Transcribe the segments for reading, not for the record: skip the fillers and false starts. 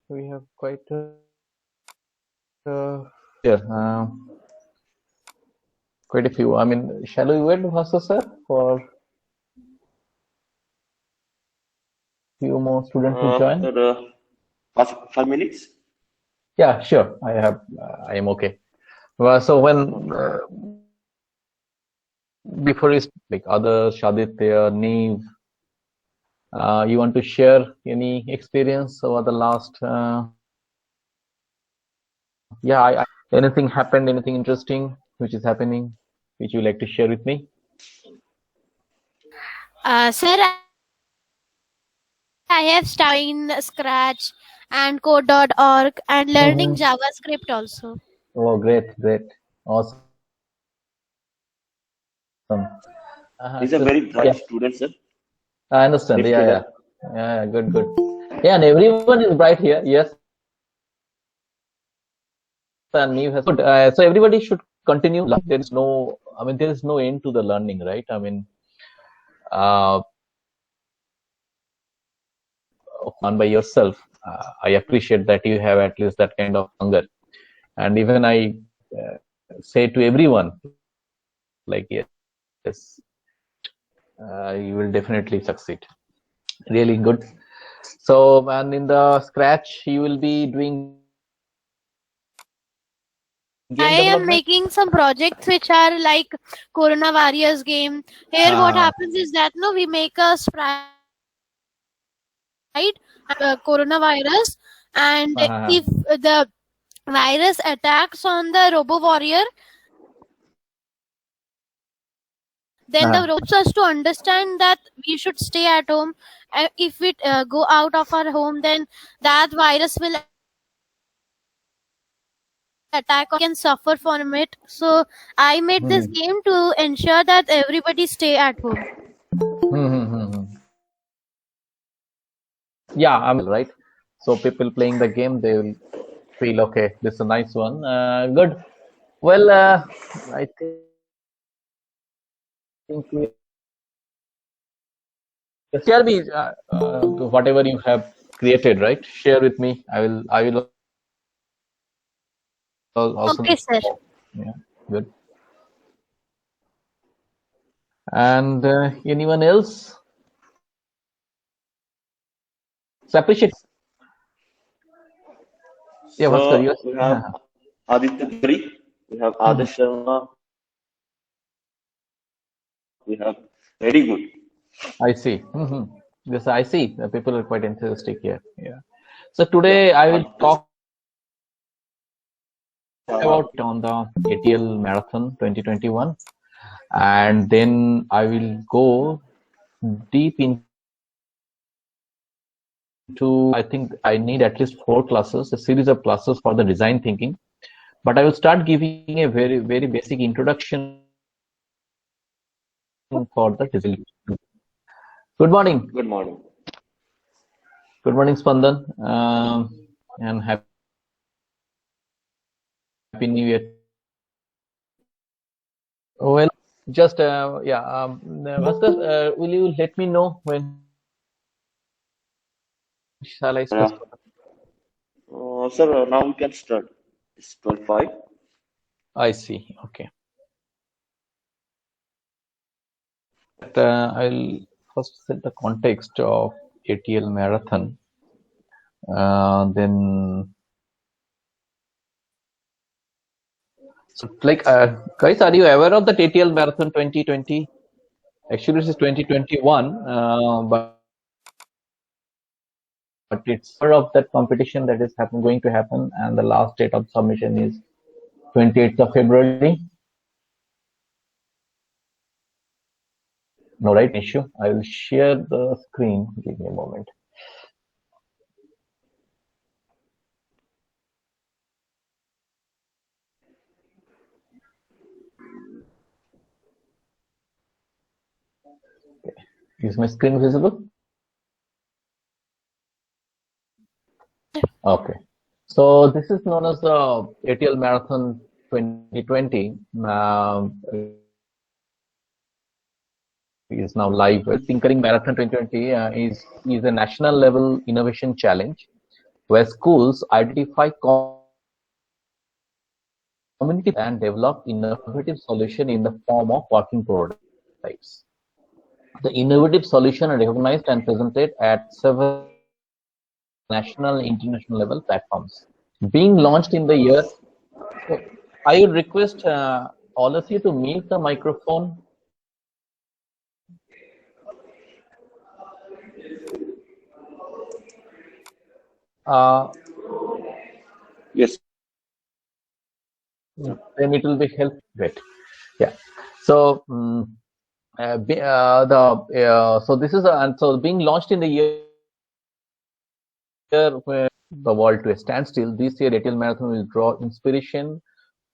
we have quite here, quite a few. I mean, shall we wait, Bhaskar sir, for few more students to join? Sir, 5 minutes? Yeah, sure. I am okay. Well, so when before is like other Shaditya, Neve, you want to share any experience over the last? Yeah, anything happened? Anything interesting which is happening, which you like to share with me? Sir, I have started Scratch and Code.org and learning JavaScript also. Oh, great, great, awesome. He's a So, very yeah, bright student, sir. I understand. Next Yeah, level. yeah, yeah, good, good. Yeah, and everyone is bright here. Yes, and Neve has good. So everybody should continue. There is no, I mean, there is no end to the learning, right? I mean, uh, on by yourself. I appreciate that you have at least that kind of hunger, and even I say to everyone, like yes, you will definitely succeed. Really good. So, and in the Scratch, you will be doing I game am development. making some projects which are like Corona Warriors game. Here, what happens is that no, we make a sprite, coronavirus, and if the virus attacks on the Robo Warrior, then the helps us to understand that we should stay at home. If we go out of our home, then that virus will attack or can suffer from it. So I made this game to ensure that everybody stay at home. Yeah, I'm right. So people playing the game, they will feel okay. This is a nice one. Good. Well, I think we share me whatever you have created, right? Share with me. I will also. Okay, sir. Yeah, good. And anyone else? So appreciate. Yeah, Bhaskar, So you. we have Aditya Giri, we have Adarsh Sharma, we have very good. I see. Yes, I see. The people are quite enthusiastic here. Yeah. So Yeah. today I will Adarsh talk about on the ATL Marathon 2021, and then I will go deep into. I think I need at least 4 classes, a series of classes for the design thinking. But I will start giving a very very basic introduction for the design. Good morning. Good morning. Good morning, Spandan, and happy New Year. Well, just yeah, Bhaskar, will you let me know when shall I Yeah. start? Sir, now we can start. It's 12:05. I see. Okay. I'll first set the context of ATL Marathon. Then, so like, guys, are you aware of the ATL Marathon 2020? Actually, this is 2021, but it's part of that competition that is going to happen, and the last date of submission is 28th of February. No, right? Issue. I will share the screen. Give me a moment. Is my screen visible? Okay. So this is known as the ATL Marathon 2020. Is now live. Tinkering Marathon 2020 is a national level innovation challenge where schools identify community and develop innovative solution in the form of working prototypes. The innovative solution are recognized and presented at several national and international level platforms. Being launched in the year, so I would request all of you to mute the microphone. Yes. Then it will be helpful. Great. Yeah. So so this is so being launched in the year where the world to a standstill. This year, ATL Marathon will draw inspiration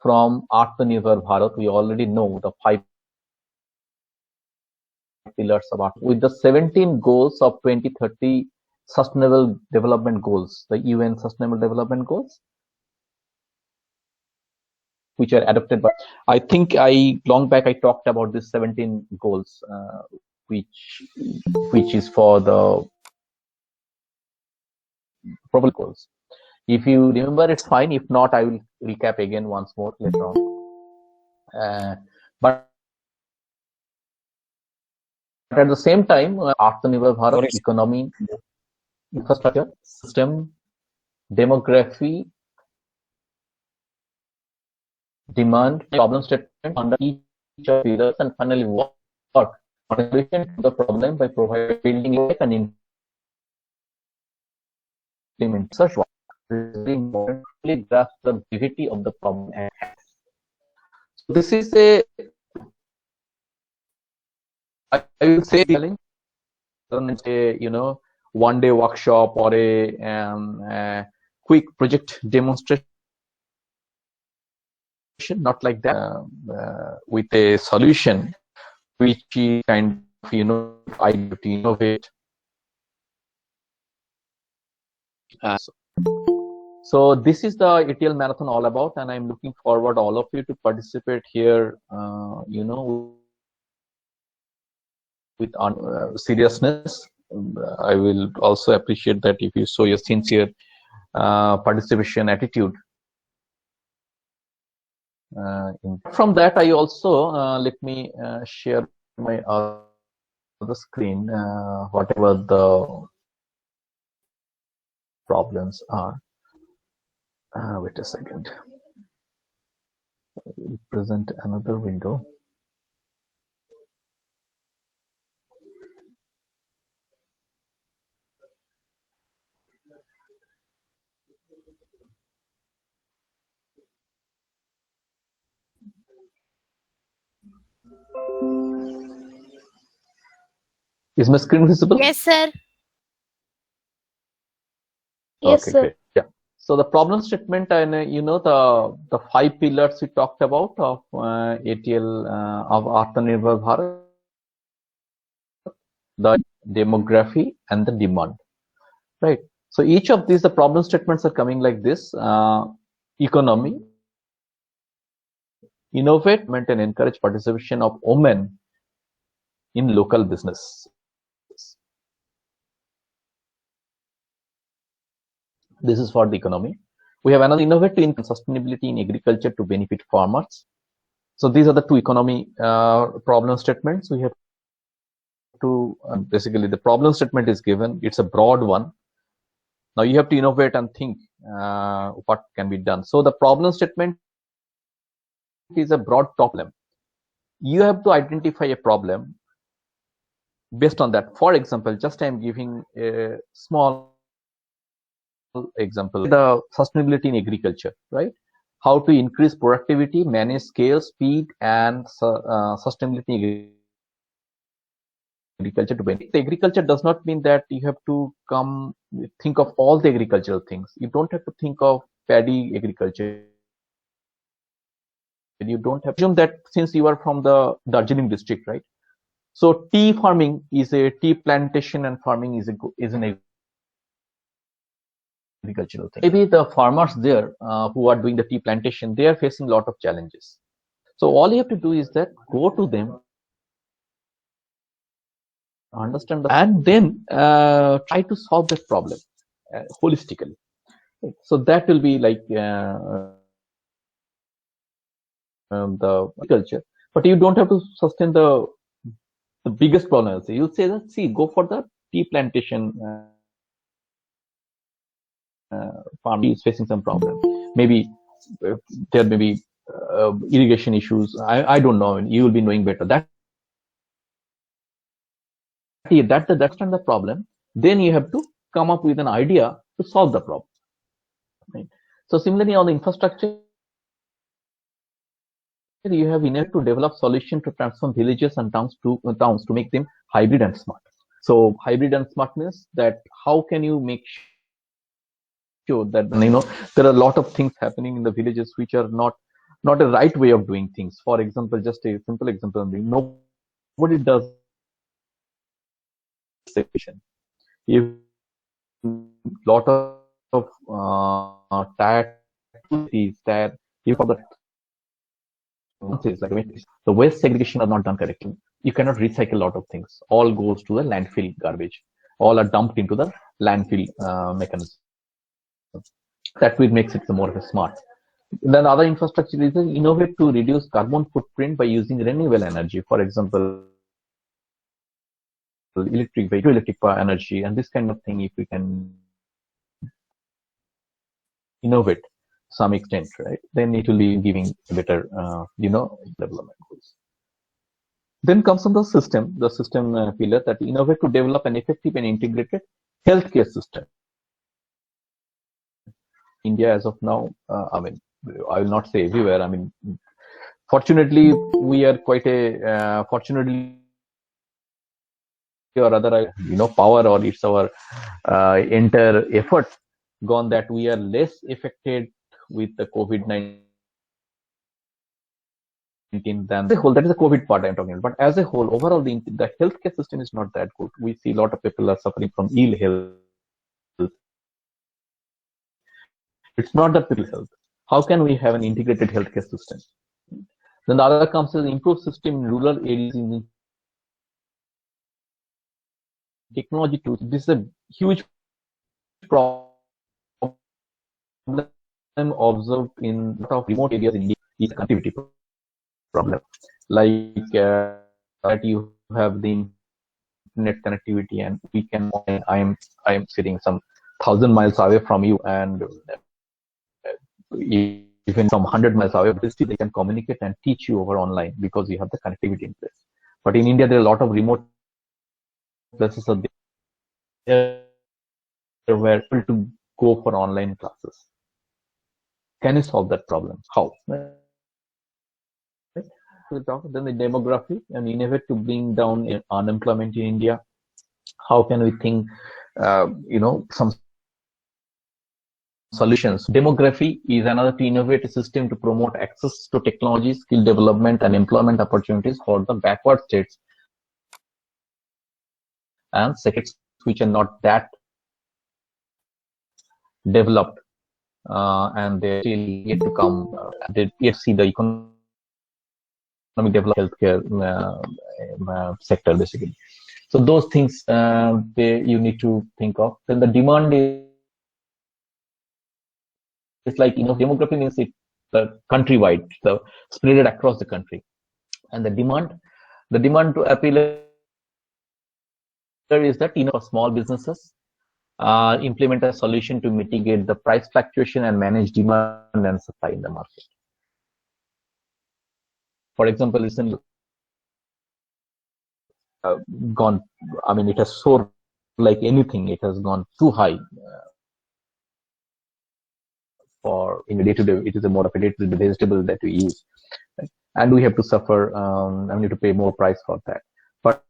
from Atmanirbhar Bharat. We already know the 5 pillars of art with the 17 goals of 2030 Sustainable Development Goals, the UN Sustainable Development Goals, which are adopted by. I think long back I talked about these 17 goals, which is for the probable goals. If you remember, it's fine. If not, I will recap again once more later on. But at the same time, Atmanirbhar Bharat, economy, infrastructure, system, demography, demand, problem statement under each of pillars, and finally work on a solution to the problem by providing building like an implement such work. Really important to grasp the gravity of the problem at hand. So this is I will say challenge, one day workshop or a quick project demonstration, not like that, with a solution which is kind of I to innovate. So this is the ATL Marathon all about, and I'm looking forward all of you to participate here. With seriousness. I will also appreciate that if you show your sincere participation attitude. From that, I also let me share my other screen, whatever the problems are. Wait a second. I will present another window. Is my screen visible? Yes, sir. Yes, okay, sir. great. Yeah. So the problem statement and the 5 pillars we talked about of ATL of Atmanirbhar Bharat, the demography and the demand, right? So each of these, the problem statements are coming like this: economy, innovate, and encourage participation of women in local business. This is for the economy. We have another: innovate in sustainability in agriculture to benefit farmers. So these are the 2 economy problem statements. We have to basically the problem statement is given. It's a broad one. Now you have to innovate and think what can be done. So the problem statement is a broad problem. You have to identify a problem based on that. For example, just I am giving a small example: the sustainability in agriculture, right? How to increase productivity, manage scale, speed, and sustainability in agriculture to benefit. The agriculture does not mean that you have to think of all the agricultural things. You don't have to think of paddy agriculture. You don't have to assume that since you are from the Darjeeling district, right? So tea farming is a tea plantation, and farming is an agricultural thing. Maybe the farmers there who are doing the tea plantation, they are facing a lot of challenges. So all you have to do is that go to them, understand and then try to solve that problem holistically. So that will be like the culture, but you don't have to sustain the biggest problem. You say that, see, go for the tea plantation farm is facing some problem. Maybe there may be irrigation issues. I don't know. I mean, you will be knowing better. That's the problem. Then you have to come up with an idea to solve the problem. Right? So similarly, on the infrastructure, you have enough to develop solution to transform villages and towns to make them hybrid and smart. So hybrid and smart means that how can you make sure that there are a lot of things happening in the villages which are not a right way of doing things. For example, just a simple example, nobody does section. If lot of tired you for the waste segregation are not done correctly. You cannot recycle a lot of things. All goes to the landfill garbage. All are dumped into the landfill mechanism. That will makes it more of a smart. Then other infrastructure is innovate to reduce carbon footprint by using renewable energy. For example, electric vehicle, electric power energy, and this kind of thing. If we can innovate some extent, right, then it will be giving a better, development goals. Then comes on the system pillar, that innovate to develop an effective and integrated healthcare system. India, as of now, I mean, I will not say everywhere. I mean, fortunately, we are quite a fortunately or other, power, or it's our entire effort gone that we are less affected with the COVID-19 than the whole. That is the COVID part I'm talking about. But as a whole, overall, the healthcare system is not that good. We see a lot of people are suffering from ill health. It's not the people health. How can we have an integrated healthcare system? Then the other comes as improved system in rural areas in technology tools. This is a huge problem observed in a lot of remote areas in India. Is a connectivity problem. Like that you have the internet connectivity, and we can. I am sitting some 1,000 miles away from you, and even some 100 miles away, but still they can communicate and teach you over online because you have the connectivity in place. But in India, there are a lot of remote places there where people to go for online classes. Can you solve that problem? How? Then the demography and innovate to bring down unemployment in India. How can we think, some solutions? Demography is another to innovate a system to promote access to technology, skill development, and employment opportunities for the backward states and sectors which are not that developed, and they still yet to come. They yet see the economic development, healthcare sector, basically. So those things you need to think of. Then the demand is like, demography means it countrywide, so spread across the country, and the demand to appeal is that for small businesses implement a solution to mitigate the price fluctuation and manage demand and supply in the market. For example, listen, gone. I mean, it has soared like anything. It has gone too high. For in a day-to-day, it is a more of a day-to-day vegetable that we use, right? And we have to suffer. I need to pay more price for that. But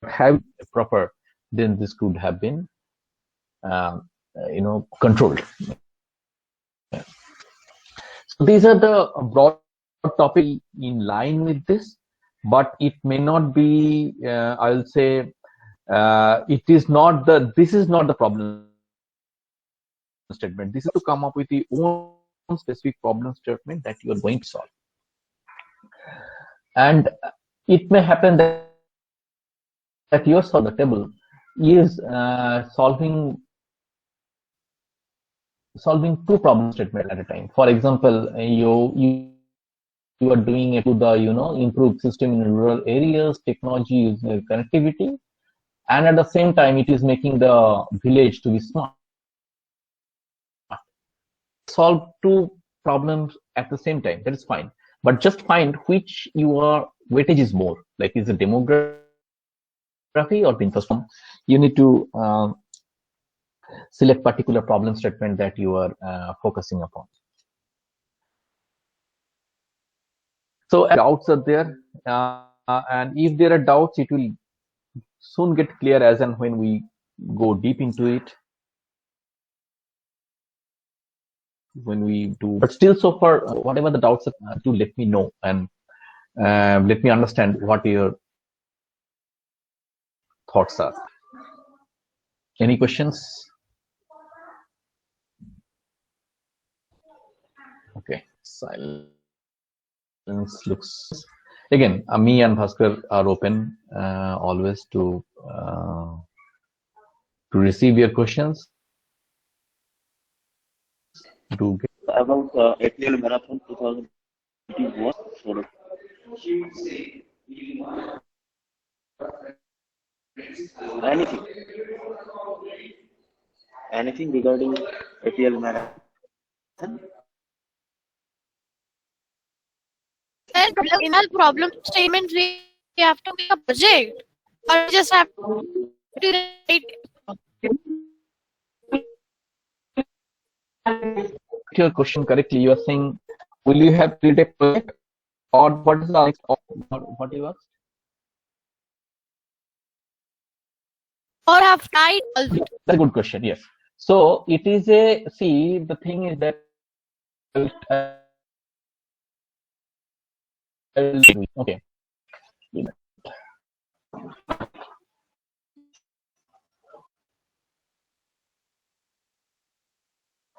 have proper, then this could have been, controlled. Yeah. So these are the broad topics in line with this, but it may not be. I'll say it is not the. This is not the problem statement. This is to come up with the own specific problem statement that you are going to solve. And it may happen that yours on the table is solving solving two problem statements at a time. For example, you are doing it to the improve system in rural areas, technology, connectivity, and at the same time it is making the village to be smart. Solve two problems at the same time, that is fine, but just find which your weightage is more, like is the demography or the infrastructure. You need to select particular problem statement that you are focusing upon. So doubts are there, and if there are doubts, it will soon get clear as and when we go deep into it, when we do. But still, so far, whatever the doubts are, do let me know, and let me understand what your thoughts are. Any questions? Okay, silence looks. Again, me and Bhaskar are open always to receive your questions. Do get About ATL Marathon 2021, sort of. Anything regarding ATL Marathon? In our problem statement, we have to make a project, or we just have to write. your question correctly. You are saying, will you have to create a project, or what is the next? What you asked? Or have tried. That's a good question. Yes. So it is a, see, the thing is that okay.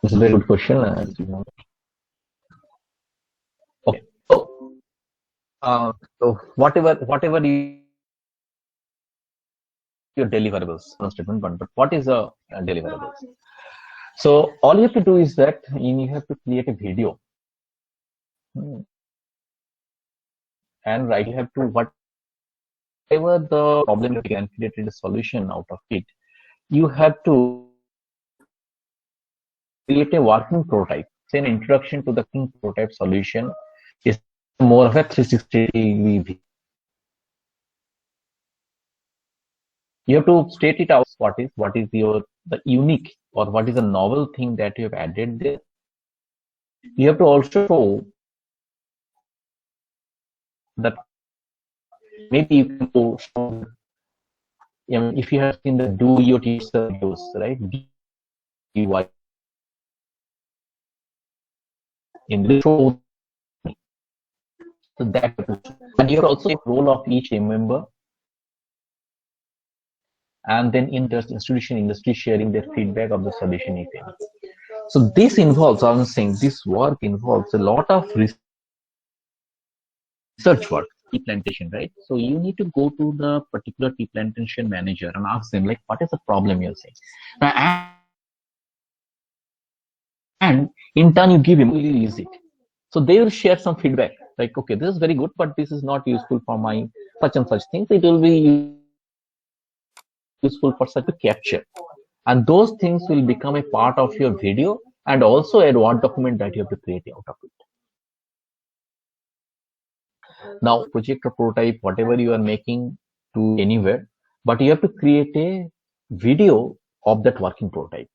This is a very good question. Okay. So whatever your deliverables statement, but what is a deliverables? So all you have to do is that you have to create a video, and right, you have to whatever the problem you can create a solution out of it. You have to create a working prototype. Say an introduction to the working prototype solution is more of a 360 view. You have to state it out. What is the unique, or what is the novel thing that you have added there. You have to also show that maybe you can show, if you have seen the do your videos, right? DIY in the show. So that, and you have also take role of each member, and then in the industry sharing their feedback of the solution, if any. So this involves, I'm saying, this work involves a lot of research work, tea plantation, right? So you need to go to the particular tea plantation manager and ask them, like, what is the problem you're saying? And in turn, you give him, will you use it? So they will share some feedback, like, okay, this is very good, but this is not useful for my such and such things. It will be useful for such a capture, and those things will become a part of your video, and also a Word document that you have to create out of it. Now, project or prototype, whatever you are making to anywhere, but you have to create a video of that working prototype.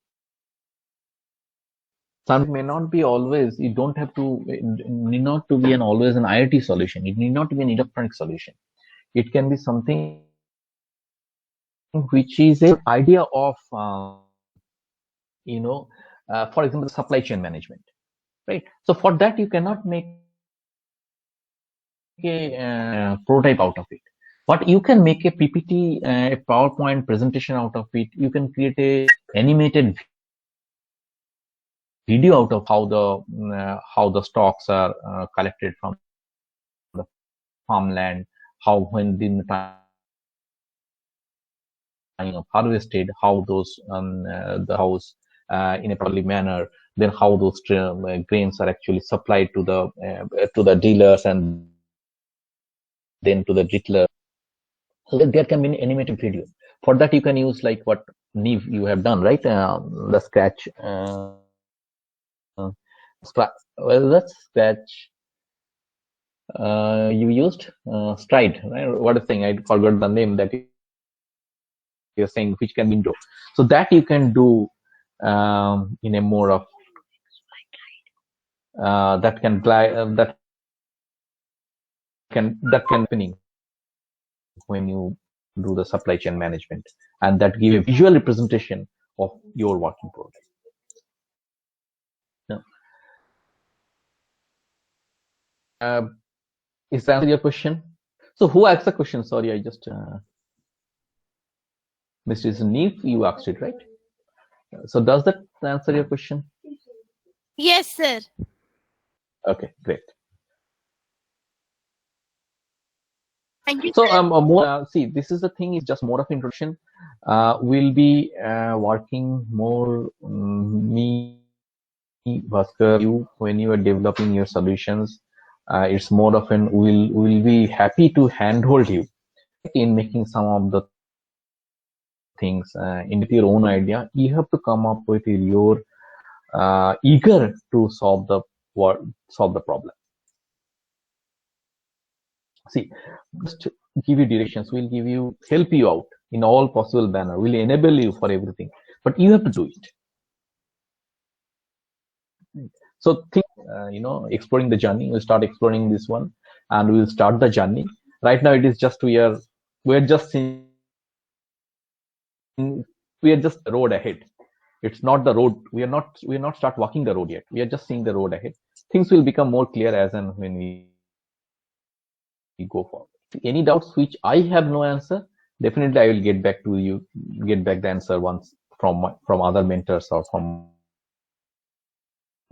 Some may not be always, you don't have to, it need not to be always an IoT solution. It need not be an electronic solution. It can be something which is an idea of, for example, supply chain management, right? So for that, you cannot make a prototype out of it, but you can make a PPT, a PowerPoint presentation out of it. You can create a animated video out of how the stocks are collected from the farmland, how when the time of harvested, how those the house in a properly manner, then how those grains are actually supplied to the dealers and then to the retailer. So there can be an animated video. For that, you can use like what Neve you have done, right? The Scratch. Well, that's Scratch. You used Stride, right? What a thing! I forgot the name that you're saying, which can be into. So that you can do in a more of that can happening when you do the supply chain management, and that give a visual representation of your working product. Now, is that answer your question? So who asked the question? Sorry, I just Mrs. Neve, you asked it, right? So does that answer your question? Yes, sir. Okay, great. Thank you. So more see, this is the thing, is just more of introduction. We'll be working more me, Bhaskar, you when you are developing your solutions. It's more of an we'll be happy to handhold you in making some of the things in your own idea. You have to come up with your eager to solve the problem. See, just give you directions. We'll help you out in all possible manner. We'll enable you for everything, but you have to do it. So think, exploring the journey. We'll start exploring this one, and we'll start the journey. Right now, it is just we're just seeing, we are just the road ahead. It's not the road. We are not start walking the road yet. We are just seeing the road ahead. Things will become more clear as and when we go forward. Any doubts which I have no answer, definitely I will get back to you, get back the answer once from other mentors or from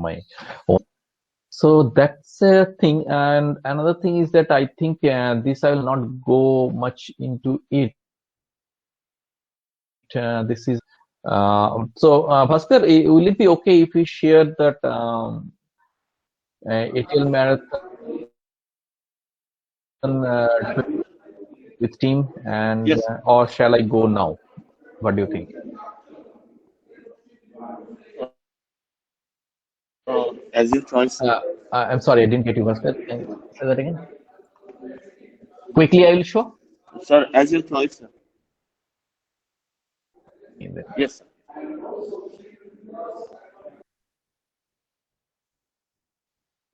my own. So that's a thing. And another thing is that I think this I will not go much into it. This is so Bhaskar, will it be okay if we share that ATL marathon with team, and Yes. or shall I go now? What do you think? As you choice. I'm sorry, I didn't get you, Bhaskar. Can you say that again? Quickly, I will show. Sir, as you choice. Sir. Yes, sir.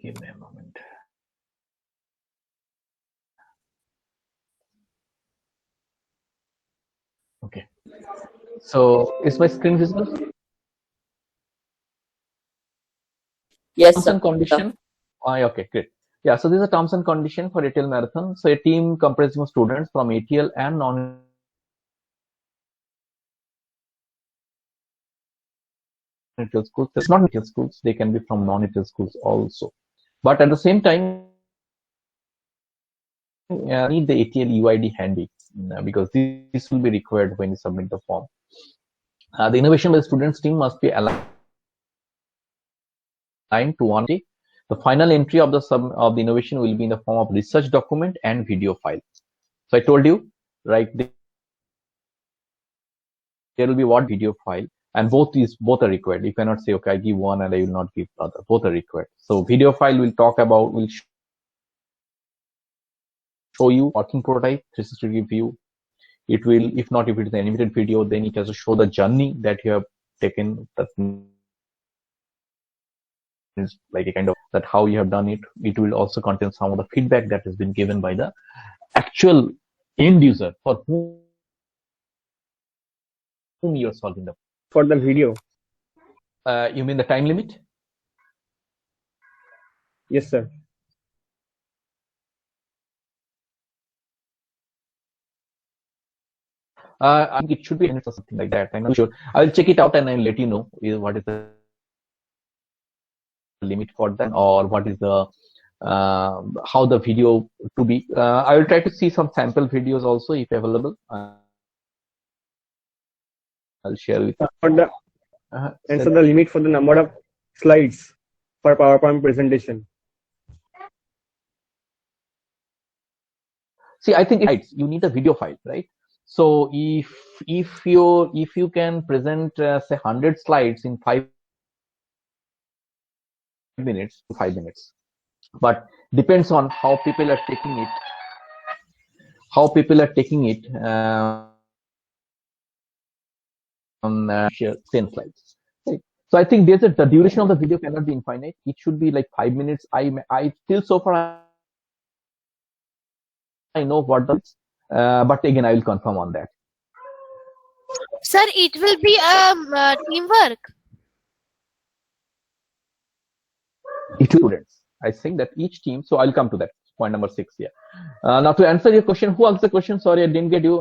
Give me a moment. Okay. So is my screen visible? Yes, Terms sir. and condition. Okay, great. Yeah, so these are terms and condition for ATL marathon. So a team comprising of students from ATL and non ATL schools. It's not ATL schools. They can be from non-ATL schools also. But at the same time, need the ATL UID handy because this will be required when you submit the form. The innovation by the students team must be aligned to one day. The final entry of the innovation will be in the form of research document and video file. So I told you, right? There will be what video file, and both are required. You cannot say, okay, I give one and I will not give the other. Both are required. So video file will show you working prototype, 360 view. It will, if it is an animated video, then it has to show the journey that you have taken. That is like a kind of that how you have done it. It will also contain some of the feedback that has been given by the actual end user for whom you are solving the. For the video. You mean the time limit? Yes, sir. I think it should be minutes or something like that. I'm not sure. I will check it out and I'll let you know what is the limit for that, or what is the how the video to be. I will try to see some sample videos also if available. I'll share with you. And so the limit for the number of slides for PowerPoint presentation. See, I think you need a video file, right? So if you can present say 100 slides in 5 minutes to 5 minutes, but depends on how people are taking it. How people are taking it on 10 slides. Right? So I think the duration of the video cannot be infinite. It should be like 5 minutes. I feel so far I know what the but again I will confirm on that. Sir, it will be teamwork. It will students. I think that each team. So I'll come to that point number 6 here. Now to answer your question, who asked the question? Sorry, I didn't get you.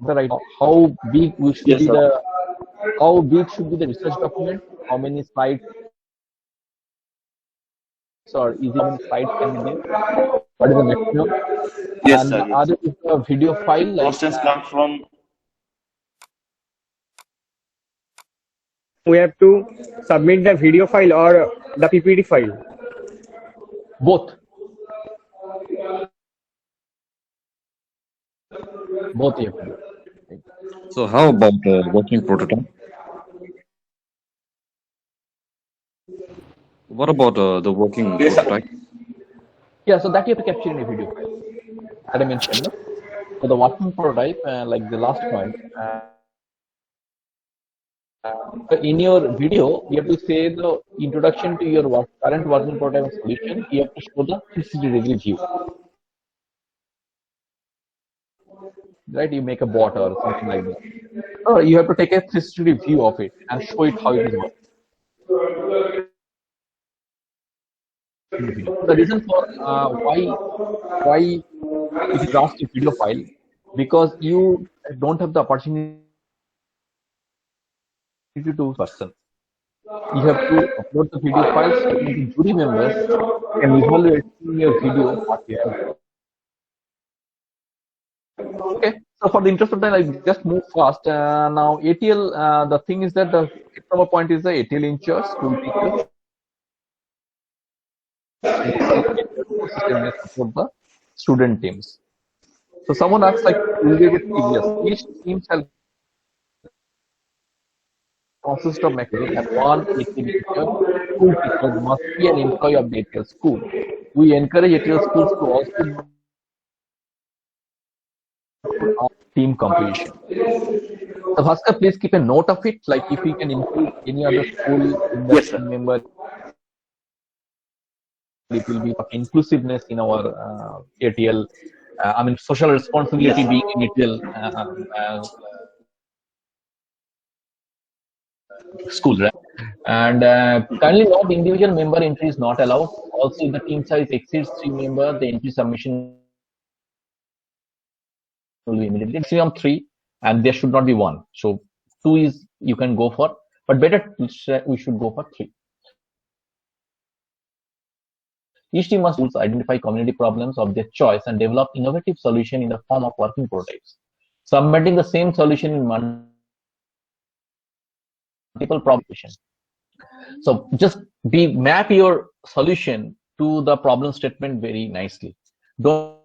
Right, how big we should be the how big should be the research document? How many slides or easy many slides can be there? What is the maximum? Yes, And sir. Yes. other is the video file. Like, Questions come from. We have to submit the video file or the PPT file. both. Both you have to do. So how about working prototype? What about the working Yes, sir. prototype? Yeah, so that you have to capture in a video file. As I mentioned, no? So the working prototype, like the last point, in your video, you have to say the introduction to your current working prototype solution. You have to show the 360-degree view. Right? You make a bot or something like that. Or you have to take a 360 view of it and show it how it is working. The reason for why it is asked in video file, because you don't have the opportunity to person. You have to upload the video files so that the jury members can evaluate in your video what you have. Okay, so for the interest of time, I just move fast. Now, ATL, the thing is that the from point is the ATL in charge, school teachers. System may support the student teams. So someone asks like, will be a bit serious. Each team shall consist of mechanism and one ATL teacher. School teacher must be an employee of the ATL school. We encourage ATL schools to also team competition. So Bhaskar, please keep a note of it. Like if we can include any other school in the Yes, sir. team member, it will be inclusiveness in our ATL. I mean, social responsibility Yes. being in ATL school, right? And kindly note, individual member entry is not allowed. Also, if the team size exceeds 3 members, the entry submission will be immediately maximum 3, and there should not be 1. So 2 is you can go for, but better we should go for 3. Each team must identify community problems of their choice and develop innovative solution in the form of working prototypes. Submitting the same solution in multiple problems. So just map your solution to the problem statement very nicely. Don't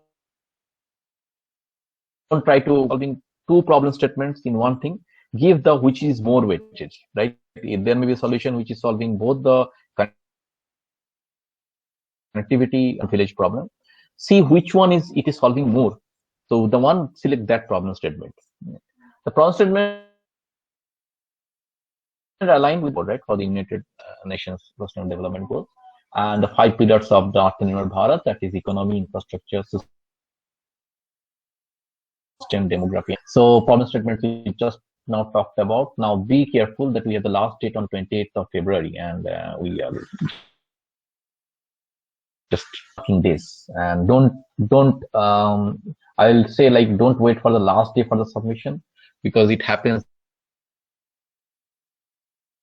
try to solving 2 problem statements in one thing. Give the which is more weightage, right? There may be a solution which is solving both the connectivity and village problem. See which one it is solving more. So the one, select that problem statement. The problem statement aligned with, right, for the United Nations Sustainable Development Goals and the 5 pillars of the Atmanirbhar Bharat, that is economy, infrastructure, system, demography. So problem statements we just now talked about. Now be careful that we have the last date on 28th of February, and we are just talking this. And don't I'll say, like, don't wait for the last day for the submission, because it happens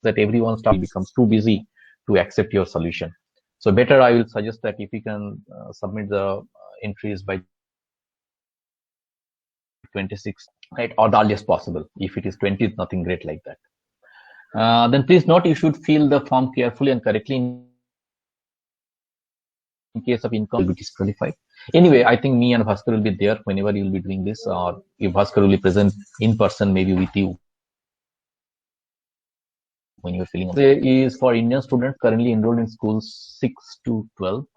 that everyone becomes too busy to accept your solution. So better, I will suggest that if you can submit the entries by 26, right, or the earliest possible. If it is 20, it's nothing great like that. Then please note, you should fill the form carefully and correctly. In case of income, will be disqualified. Anyway, I think me and Bhaskar will be there whenever you will be doing this, or if Bhaskar will be present in person, maybe with you when you're filling up. It is for Indian students currently enrolled in schools 6 to 12,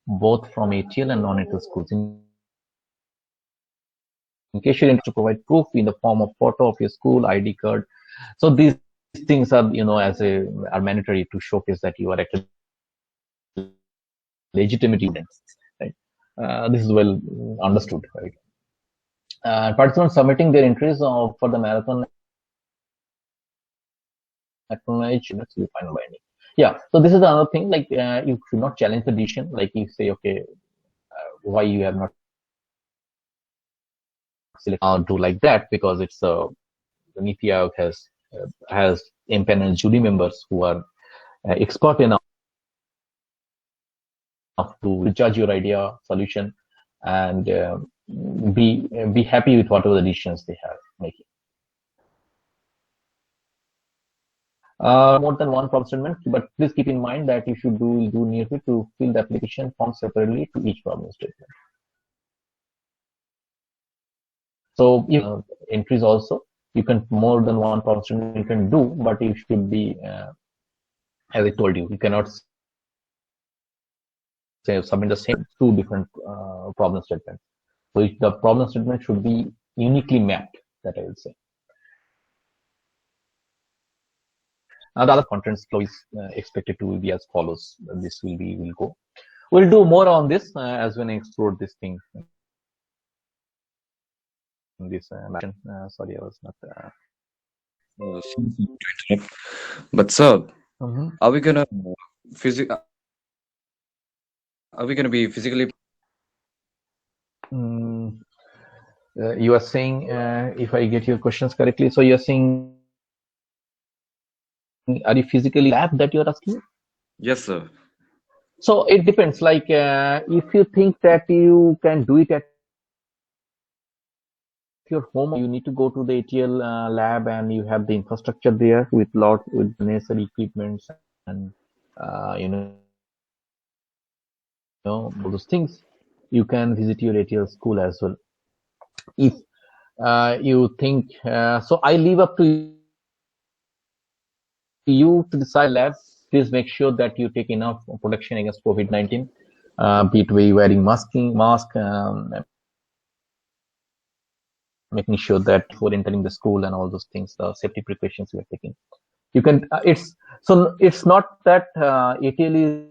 both from ATL and non-ATL schools. In case you're interested to provide proof in the form of photo of your school, ID card. So these things are, are mandatory to showcase that you are actually legitimate students, right? This is well understood, right? Participants submitting their entries for the marathon acknowledge will be final binding. Yeah, so this is another thing, like you should not challenge the decision, like you say, okay, why you have not selected do like that, because it's the NITI Aayog has empaneled jury members who are expert enough to judge your idea, solution, and be happy with whatever the decisions they have making. More than one problem statement, but please keep in mind that you should do need to fill the application form separately to each problem statement. So entries also, you can more than one problem statement you can do, but you should be, as I told you, you cannot submit the same two different problem statements. So the problem statement should be uniquely mapped, that I will say. The other contents flow is expected to be as follows. This will go. We'll do more on this as when I explore this thing. This sorry, I was not. But sir, are we gonna be physically? You are saying, if I get your questions correctly, so you are saying, are you physically lab that you are asking? Yes, sir. So it depends. Like if you think that you can do it at your home, you need to go to the ATL lab, and you have the infrastructure there with necessary equipments and all those things. You can visit your ATL school as well. If you think so, I leave up to you to decide. Lab, please make sure that you take enough protection against COVID-19, be it wearing mask, making sure that before entering the school and all those things, the safety precautions you are taking. You can. It's not that ATL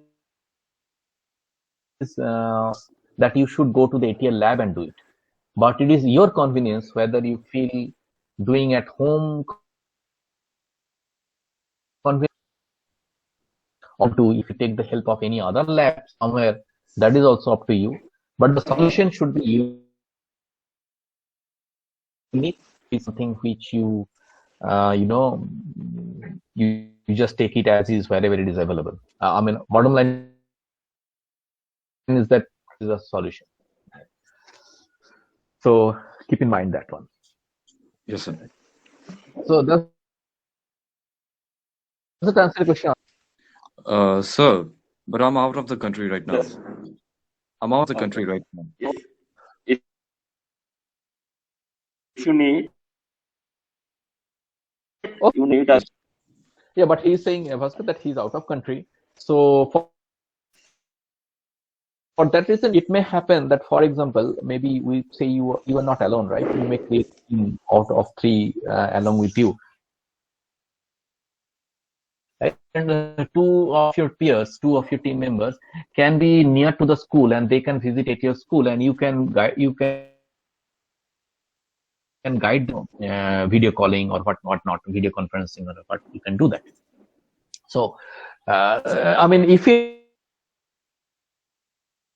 is that you should go to the ATL lab and do it, but it is your convenience whether you feel doing at home or if you take the help of any other lab somewhere, that is also up to you. But the solution should be unique. It's something which you you just take it as is wherever it is available. Bottom line is that is a solution. So keep in mind that one. Yes, sir. So does it answer the question? Sir, but I'm out of the country right now. Yes. I'm out of the country right now. If you need, Okay. you need Yeah, but he's saying, Bhaskar, that he's out of country. So for that reason, it may happen that, for example, maybe we say you are not alone, right? You may create a team out of 3 along with you. Right? And 2 of your peers, 2 of your team members can be near to the school, and they can visit at your school, and you can guide them, video calling or whatnot, video conferencing or what, you can do that. So, if you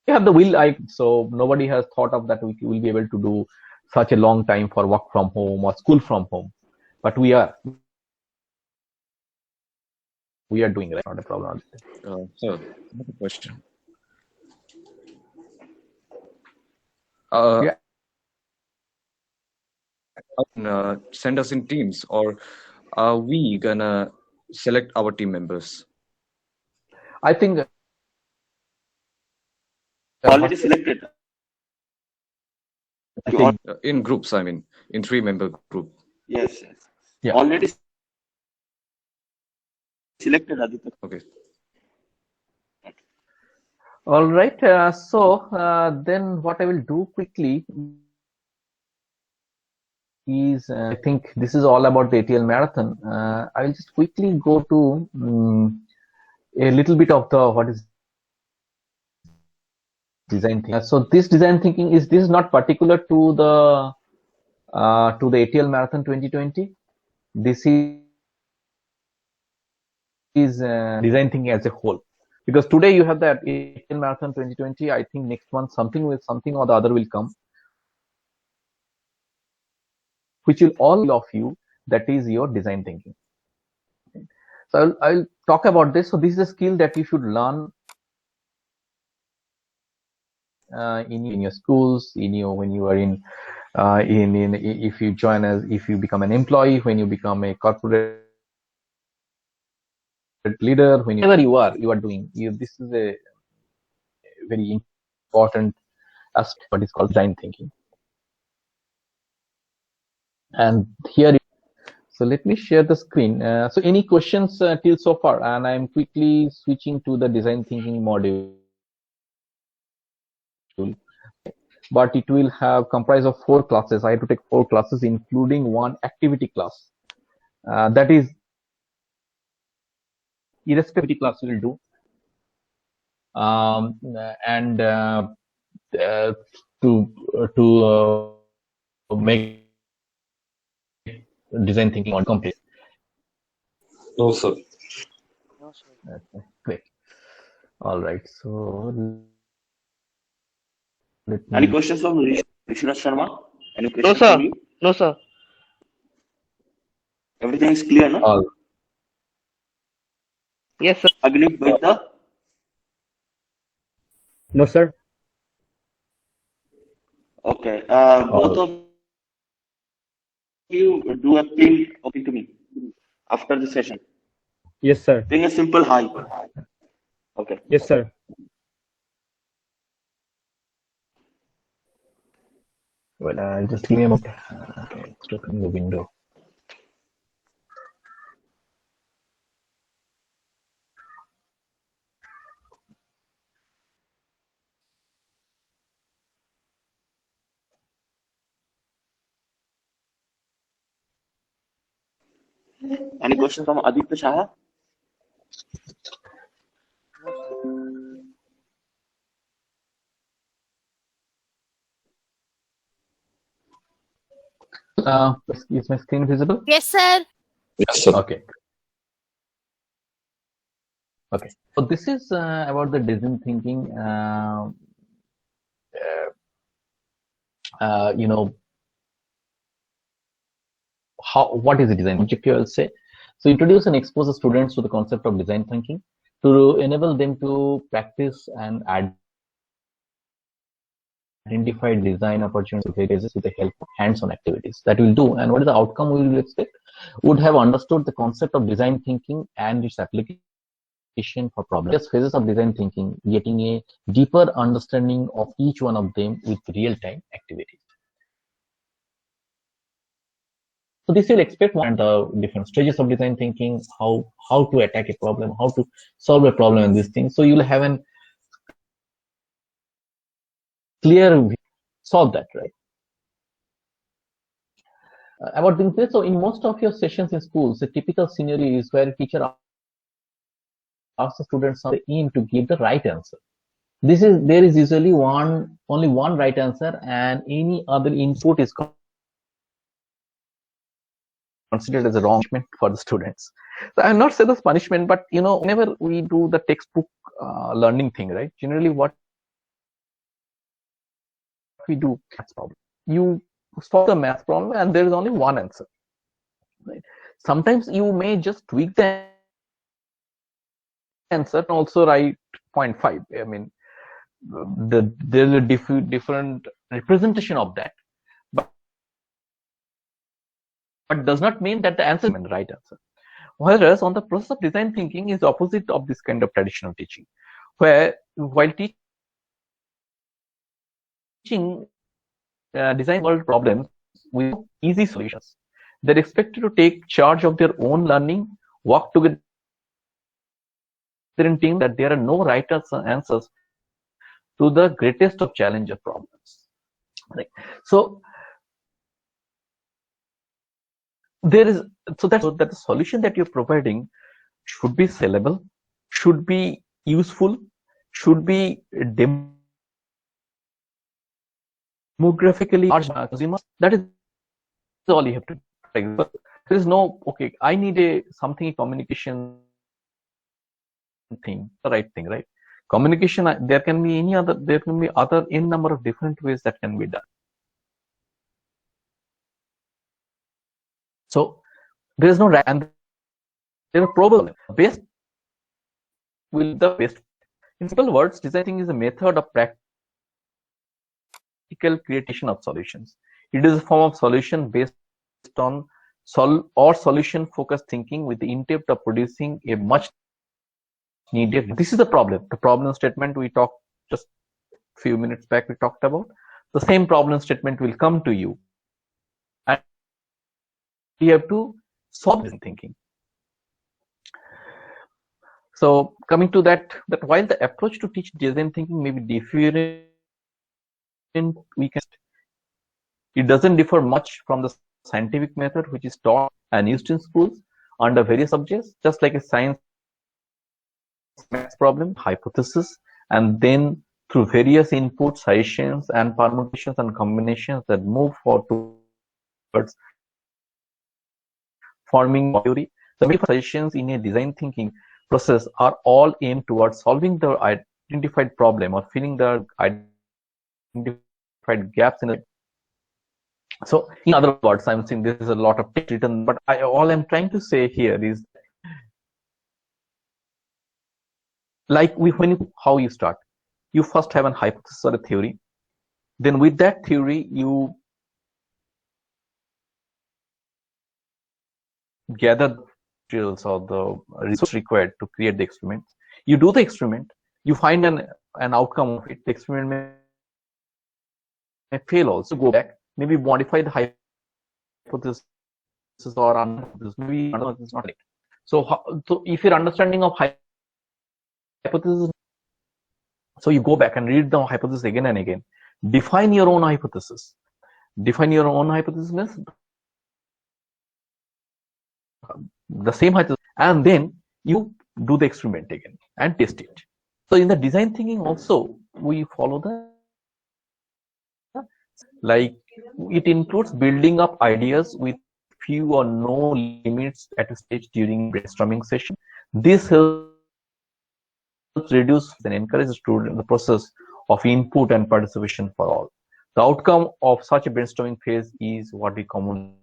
have the will, so nobody has thought of that we will be able to do such a long time for work from home or school from home, but we are doing it. Not a problem. Sir, another question. Yeah. Send us in teams, or are we gonna select our team members? I think Already selected. I You think In groups, I mean, in 3-member group. Yes, yes. Yeah. Already selected, Aditya. Okay. all right. Then what I will do quickly is I think this is all about the ATL marathon. I will just quickly go to a little bit of the what is design thinking. So this design thinking is not particular to the ATL marathon 2020. This is design thinking as a whole. Because today you have that ATL marathon 2020. I think next month something or the other will come, which will all of you, that is your design thinking. So I'll talk about this. So this is a skill that you should learn in your schools, when you are in if you if you become an employee, when you become a corporate leader, whenever you are doing. This is a very important aspect, what is called design thinking. And here, so let me share the screen. So any questions till so far? And I'm quickly switching to the design thinking module. But it will have comprise of 4 classes. I have to take 4 classes, including 1 activity class. That is irrespective class we will do. To make design thinking on complete. No, sir. Okay, great. All right. So Any questions from Rishinath Sharma? Any questions No, sir. from you? No, sir. Everything is clear, no? all Yes, sir. Agni Vaidya? No, sir. Okay. Both of you do a ping to me after the session. Yes, sir. Ping a simple hi. Okay. Yes, sir. well, just give me a moment. Okay, let's open the window. Any questions from Aditya Shah? Is my screen visible? Yes, sir. Yes, sir. Okay. Okay. So this is about the design thinking. What is a design objective, I'll say. So introduce and expose the students to the concept of design thinking to enable them to practice and identify design opportunities with the help of hands-on activities that we'll do. And what is the outcome we will expect? Would have understood the concept of design thinking and its application for problems. Phases of design thinking, getting a deeper understanding of each one of them with real-time activities. So this will expect the different stages of design thinking, how to attack a problem, how to solve a problem, and these things. So you'll have an clear solve that, right? About this, so in most of your sessions in schools, the typical scenario is where a teacher asks the students in to give the right answer. There is usually only one right answer, and any other input is considered as a wrong punishment for the students. So I will not say this punishment, but whenever we do the textbook learning thing, right? Generally, what we do, maths problem. You solve the math problem, and there is only one answer. Right? Sometimes you may just tweak the answer and also write 0.5. I mean, there's a different representation of that. but does not mean that the answer is the right answer. Whereas on the process of design thinking is the opposite of this kind of traditional teaching, where while teaching design world problems with easy solutions, they're expected to take charge of their own learning, work together in team, that there are no right answers to the greatest of challenger problems. Right. So that the solution that you're providing should be sellable, should be useful, should be demographically large consumers. That is all you have to do. But there is no, okay, I need something communication thing, the right thing, right? Communication, there can be other n number of different ways that can be done. So there is no right, and there are probably best will the best. In simple words, designing is a method of practical creation of solutions. It is a form of solution based on solution focused thinking with the intent of producing a much needed. This is the problem. The problem statement we talked just a few minutes back, we talked about. The same problem statement will come to you, and you have to solve this thinking. So coming to that while the approach to teach design thinking may be different, it doesn't differ much from the scientific method which is taught and used in schools under various subjects, just like a science maths problem, hypothesis, and then through various inputs, suggestions, and permutations and combinations that move towards forming theory. The suggestions in a design thinking process are all aimed towards solving the identified problem or filling the identified gaps in it. So in other words, I'm saying this is a lot of text written, but all I'm trying to say here is, like how you start. You first have a hypothesis or a theory. Then with that theory, you gather the materials or the resource required to create the experiment. You do the experiment. You find an outcome of it. The experiment may fail also. Go back, maybe modify the hypothesis or hypothesis. Maybe it's not right. So if your understanding of hypothesis, so you go back and read the hypothesis again and again. Define your own hypothesis. Define your own hypothesis means the same hypothesis, and then you do the experiment again and test it. So in the design thinking also, we follow like it includes building up ideas with few or no limits at a stage during brainstorming session. This helps reduce and encourage the student in the process of input and participation for all. The outcome of such a brainstorming phase is what we commonly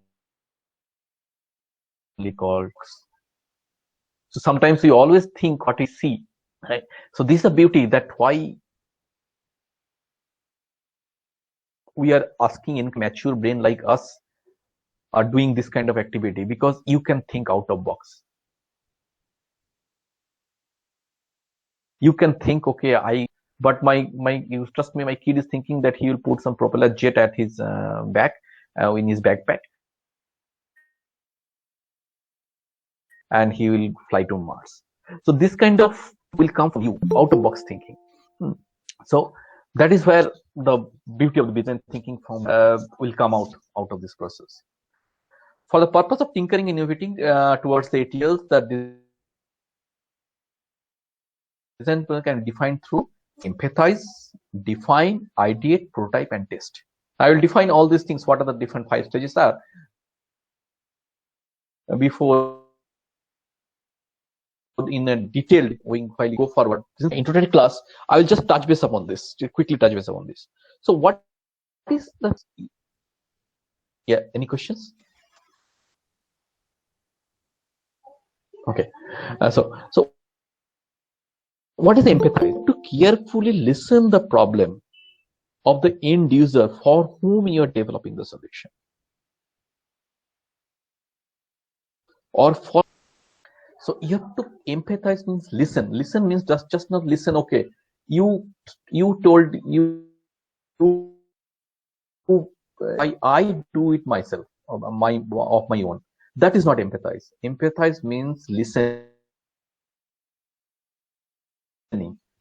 call. So sometimes we always think what we see, right? So this is the beauty, that why we are asking in mature brain like us are doing this kind of activity, because you can think out of box. You can think, okay, you trust me, my kid is thinking that he will put some propeller jet at his back, in his backpack, and he will fly to Mars. So this kind of will come from you, out of box thinking. So that is where the beauty of the design thinking from will come out of this process. For the purpose of tinkering, innovating towards the ideals, that design can be defined through empathize, define, ideate, prototype, and test. I will define all these things, what are the different 5 stages are, before in a detailed while you go forward. This is an introductory class. I will just touch base upon this, quickly touch base upon this. So what is the, any questions? Okay, so what is empathize? To carefully listen the problem of the end user for whom you are developing the solution. or for. So you have to empathize means listen. Listen means just not listen. Okay, you told you I do it myself of my own. That is not empathize. Empathize means listening,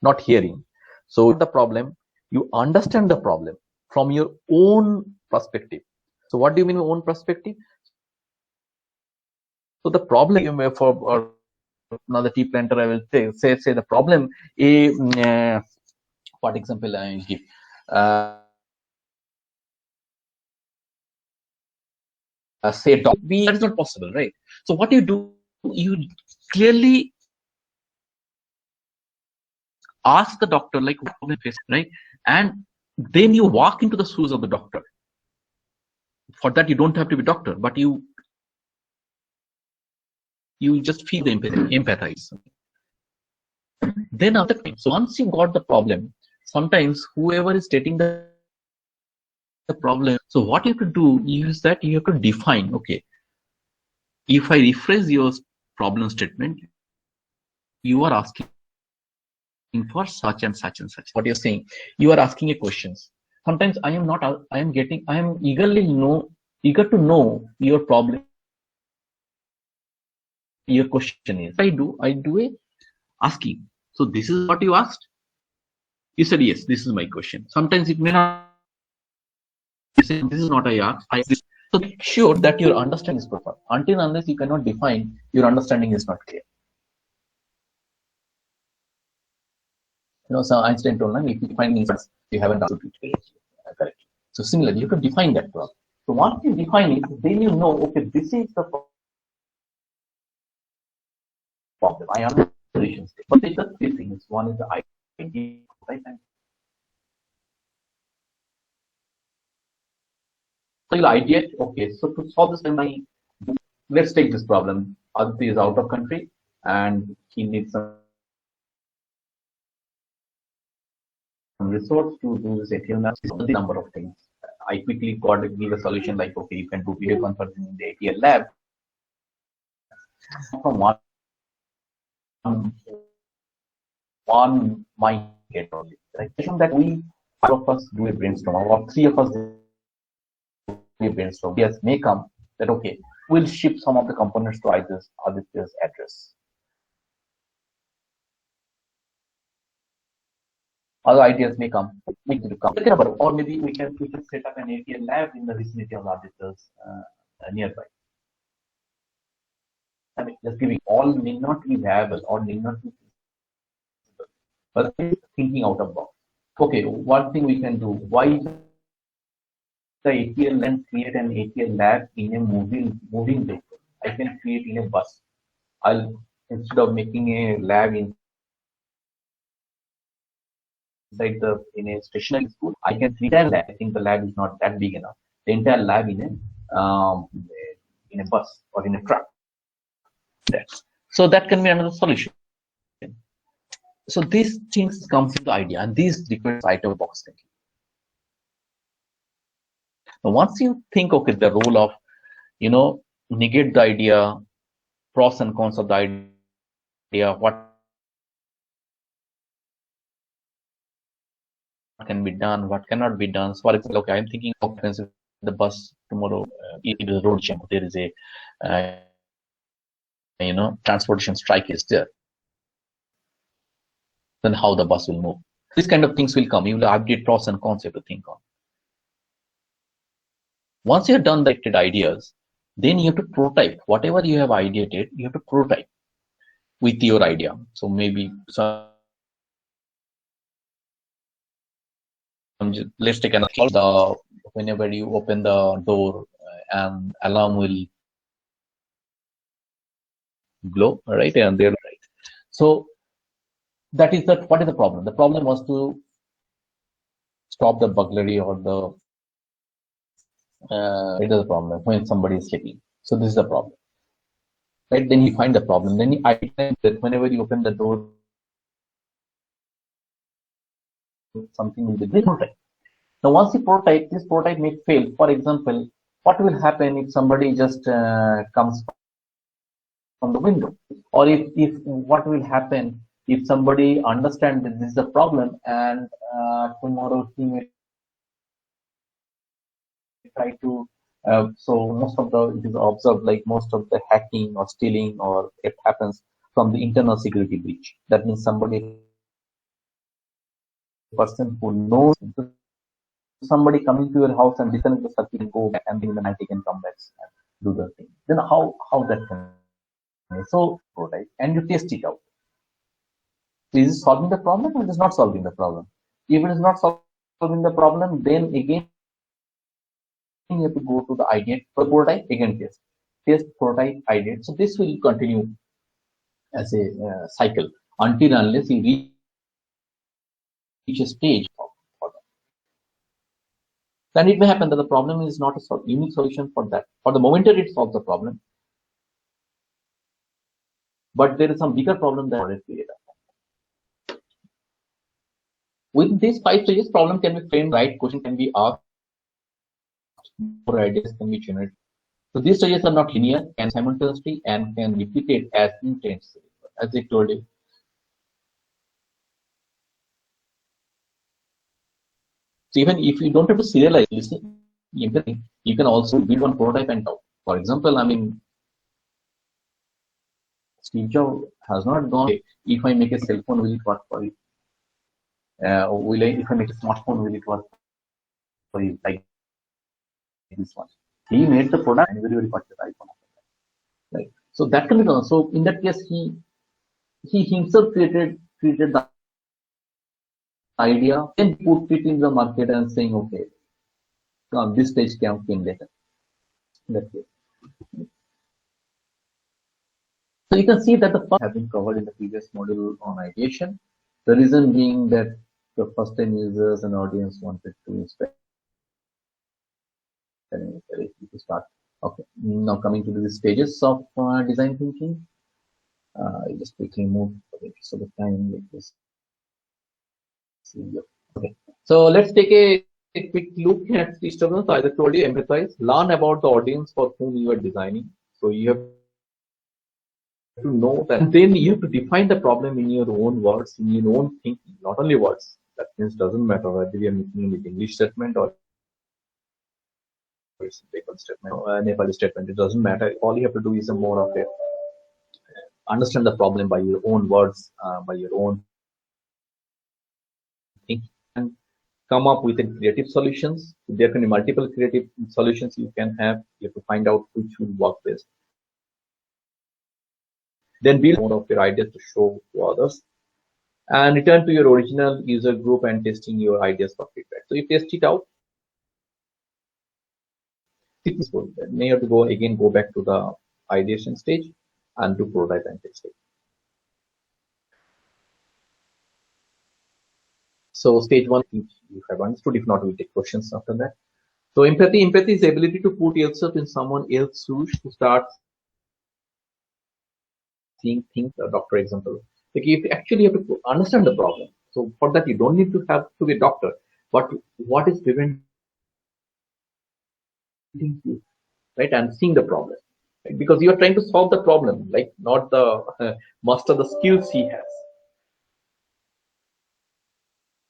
not hearing. So the problem, you understand the problem from your own perspective. So what do you mean by own perspective? So the problem you may for or another tea planter, I will say the problem. For example, I will give. Say dog, that is not possible, right? So what you do, you clearly ask the doctor like what problem is, right? And then you walk into the shoes of the doctor. For that you don't have to be doctor, but you just feel the empathize. Then after time, so once you got the problem, sometimes whoever is stating the problem, so what you have to do is that you have to define, okay, if I rephrase your problem statement, you are asking for such and such and such. What you're saying, you are asking a questions. Sometimes I am eager to know your problem, your question is. I do a asking. So this is what you asked. You said yes, this is my question. Sometimes it may not. You say this is not I asked. So make sure that your understanding is proper. Until unless you cannot define, your understanding is not clear. So Einstein told them, if you find instance, you haven't answered it correctly. So similarly, you can define that problem. So once you define it, then you know, okay, this is the problem. I am the solution state. But it's the three things. One is the idea, right? So your idea, okay, so to solve this, let's take this problem. Aditya is out of country and he needs some resource to do this ATL map. The number of things. I quickly give a solution like, okay, you can do video conferencing in the ATL lab. From one might get only. Right? That we, 5 of us do a brainstorm, or 3 of us do a brainstorm. Yes, may come that, okay, we'll ship some of the components to Aditya's address. Other ideas may come, or maybe we can set up an ATL lab in the vicinity of Aditya's nearby. I mean, just giving all may not be viable or may not be feasible, but thinking out of box. Okay, one thing we can do, why the ATL and create an ATL lab in a moving vehicle? I can create in a bus. Instead of making a lab inside in a stationary school, I can create a lab. I think the lab is not that big enough. The entire lab in a bus or in a truck. So that can be another solution. So these things comes into the idea, and these requires out-of-box thinking. Now, once you think, okay, the role of, negate the idea, pros and cons of the idea, what can be done, what cannot be done. So, for example, okay, I'm thinking of the bus tomorrow. It is a road jam. There is a transportation strike is there. Then how the bus will move. These kind of things will come. You will update pros and cons you have to think on. Once you have done the ideas, then you have to prototype. Whatever you have ideated, you have to prototype with your idea. So maybe let's take an example. Whenever you open the door, and alarm will blow, right? And they're right. So that is that. What is the problem? The problem was to stop the burglary or the it is a problem when somebody is sleeping. So this is the problem, right? Then you find the problem. Then you identify that whenever you open the door, something will be prototype. Now, once you prototype, this prototype may fail. For example, what will happen if somebody just comes from the window. Or if what will happen if somebody understands that this is a problem and tomorrow he may try to so most of the it is observed like most of the hacking or stealing or it happens from the internal security breach. That means somebody person who knows somebody coming to your house and disconnect the circuit and go back and then the night can come back and do the thing. Then how that can be? So right, and you test it out. Is it solving the problem or it is not solving the problem? If it is not solving the problem, then again you have to go to the ideate for prototype, again test prototype, ideate. So this will continue as a cycle until unless you reach a stage for that. Then it may happen that the problem is not a unique solution for that. For the momentary, it solves the problem, but there is some bigger problem that already created. With these 5 stages, problem can be framed right, question can be asked, more ideas can be generated. So these stages are not linear, can simultaneously and can replicate as intensely, as I told you. So even if you don't have to serialize listening, you can also build one prototype and talk. For example, I mean, Steve Jobs has not gone, if I make a cell phone, will it work for you? If I make a smartphone, will it work for you? Like this one. He made the product and very purchased iPhone. Right. So that can be done. So in that case, he himself created the idea and put it in the market and saying, okay, this stage came later. That case. So you can see that the first have been covered in the previous module on ideation. The reason being that the first time users and audience wanted to inspect to start. Okay, now coming to the stages of design thinking. I just quickly move so the time like this. Okay, so let's take a quick look at each of them. So I just told you, empathize, learn about the audience for whom you are designing. So you have to know that, and then you have to define the problem in your own words, in your own thinking, not only words. That means doesn't matter whether you are making an English statement or Nepali statement or Nepali statement. It doesn't matter. All you have to do is more of a understand the problem by your own words, by your own thinking, and come up with creative solutions. There can be multiple creative solutions you can have. You have to find out which will work best. Then build more of your ideas to show to others, and return to your original user group and testing your ideas for feedback. So you test it out. Then you have to go back to the ideation stage and do prototype and testing. So stage 1, if you have understood. If not, we'll take questions after that. So empathy is the ability to put yourself in someone else's shoes, to start seeing things. A doctor example, like if you actually have to understand the problem. So for that, you don't need to have to be a doctor, but what is preventing you, right? And seeing the problem, right? Because you are trying to solve the problem, like not the master the skills he has.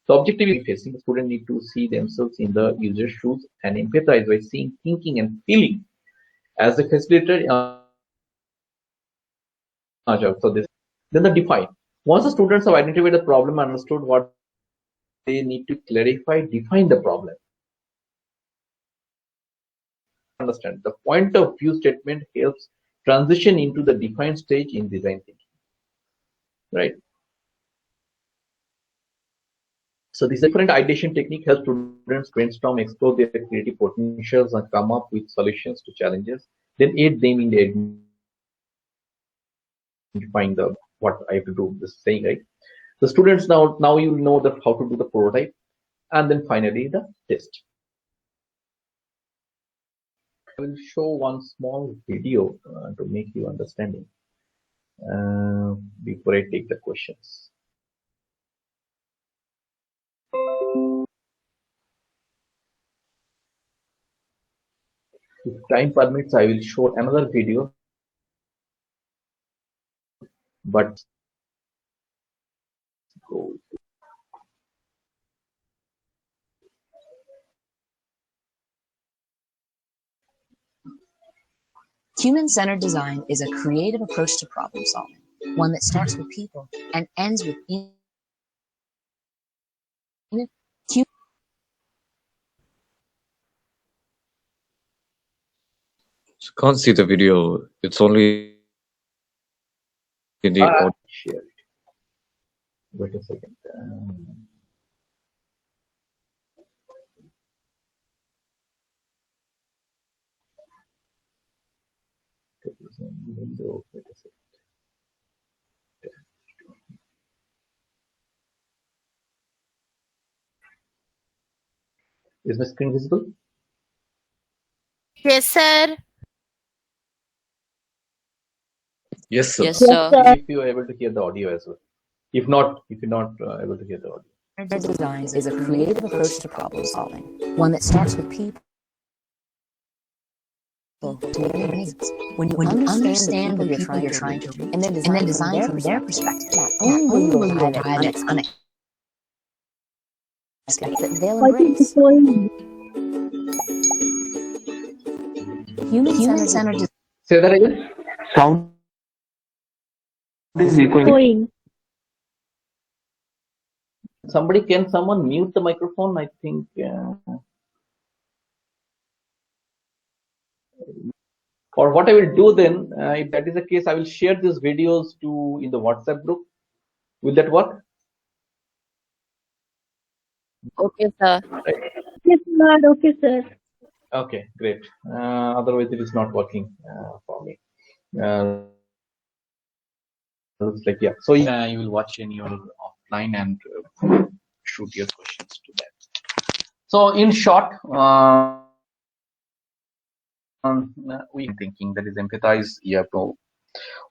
So objectively facing, the student need to see themselves in the user's shoes and empathize by seeing, thinking, and feeling as a facilitator. So this, then the define. Once the students have identified the problem and understood what they need to clarify, define the problem. Understand the point of view statement helps transition into the define stage in design thinking, right? So this different ideation technique helps students brainstorm, explore their creative potentials, and come up with solutions to challenges. Then aid them in identifying the what I have to do. This saying, right? The students now you know how to do the prototype, and then finally the test. I will show one small video to make you understanding before I take the questions. If time permits, I will show another video but Human-centered design is a creative approach to problem solving, one that starts with people and ends with Can't see the video. It's only in the audio. share it. Wait a second. Window. Wait a second. Is my screen visible? Yes, sir. Yes, sir. Yes, sir. If you are able to hear the audio as well. If not, if you're not able to hear the audio. design is a creative approach to problem solving, one that starts with people to make needs. When you understand what you're trying to do, and then design from their perspective, not only will you arrive at unexpected, they'll embrace. Human-centered design. Say that again. Sound is echoing. Can someone mute the microphone? I think. Or what I will do then, if that is the case, I will share these videos in the WhatsApp group. Will that work? Okay, sir. Yes, sir. Okay, sir. Okay, great. Otherwise, it is not working for me. Looks like, yeah. So you will watch in your offline and shoot your questions to that. So in short, we thinking, that is empathize. You have to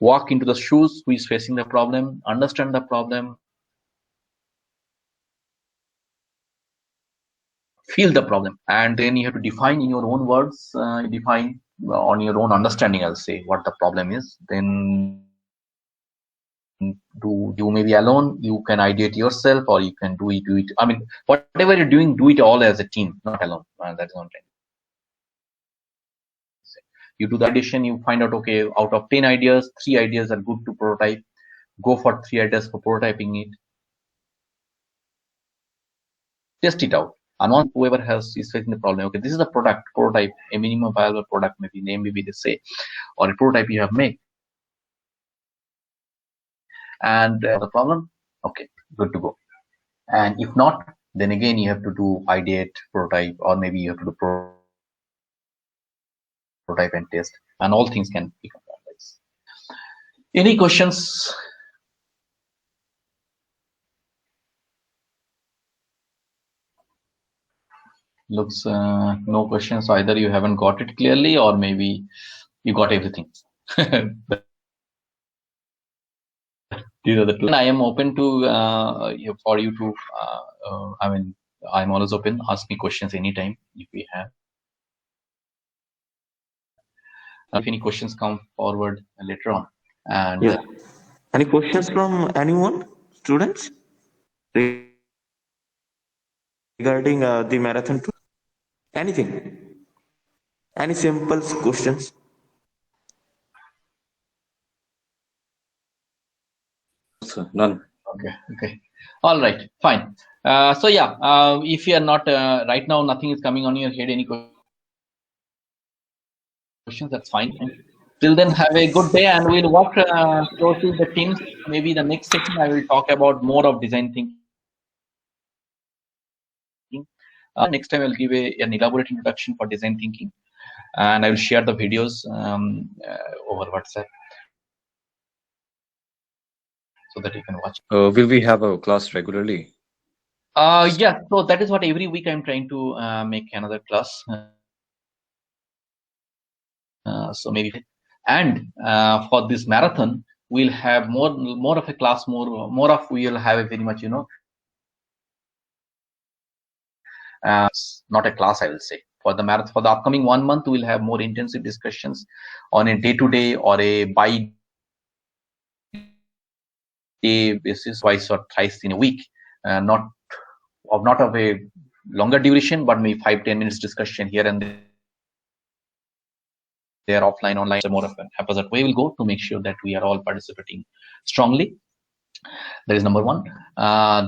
walk into the shoes who is facing the problem, understand the problem, feel the problem, and then you have to define in your own words, define on your own understanding, I'll say, what the problem is. Then you may be alone, you can ideate yourself, or you can do it. I mean, whatever you're doing, do it all as a team, not alone. That's one thing. You do the ideation, you find out, okay, out of 10 ideas, 3 ideas are good to prototype. Go for 3 ideas for prototyping it. Test it out. And once whoever is facing the problem, okay, this is the product, prototype, a minimum viable product, maybe name, maybe they say, or a prototype you have made. And the problem, okay, good to go. And if not, then again you have to do ideate, prototype, or maybe you have to do prototype and test, and all things can become complex. Any questions? Looks no questions. Either you haven't got it clearly, or maybe you got everything. These are the two. I am open to for you to. I mean, I'm always open. Ask me questions anytime if we have. If any questions come forward later on. And Yeah. Any questions from anyone, students, regarding the marathon tool? Anything? Any simple questions? None. Okay. All right. Fine. So yeah, if you are not right now, nothing is coming on your head. Any questions? That's fine. Till then, have a good day, and we'll walk through the teams. Maybe the next section I will talk about more of design thinking. Next time I'll give an elaborate introduction for design thinking, and I will share the videos over WhatsApp so that you can watch. Will we have a class regularly? Yeah. So that is what every week I'm trying to make another class. So maybe, and for this marathon, we'll have more of a class, more of we'll have a very much, not a class, I will say. For the marathon, for the upcoming 1 month, we'll have more intensive discussions on a day-to-day or a day basis, twice or thrice in a week, not of a longer duration, but maybe 5-10 minutes discussion here and there, offline, online, more of a haphazard way we'll go to make sure that we are all participating strongly. That is number one.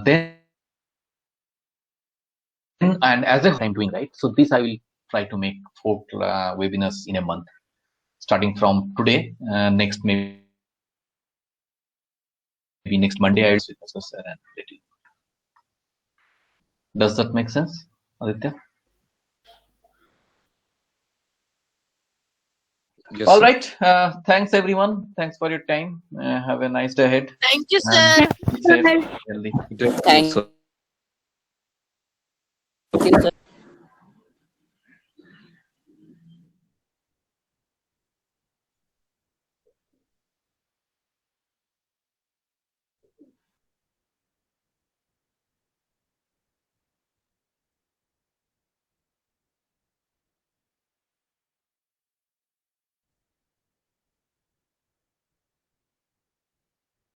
Then, and as I'm doing, right, so this I will try to make 4 webinars in a month, starting from today. Next, maybe next Monday, I will with Professor and let you. Does that make sense, Aditya? Yes, All sir. right. Thanks, everyone. Thanks for your time. Have a nice day ahead. Thank you, sir. And be safe, healthy. Thank you, Thank sir. you, sir.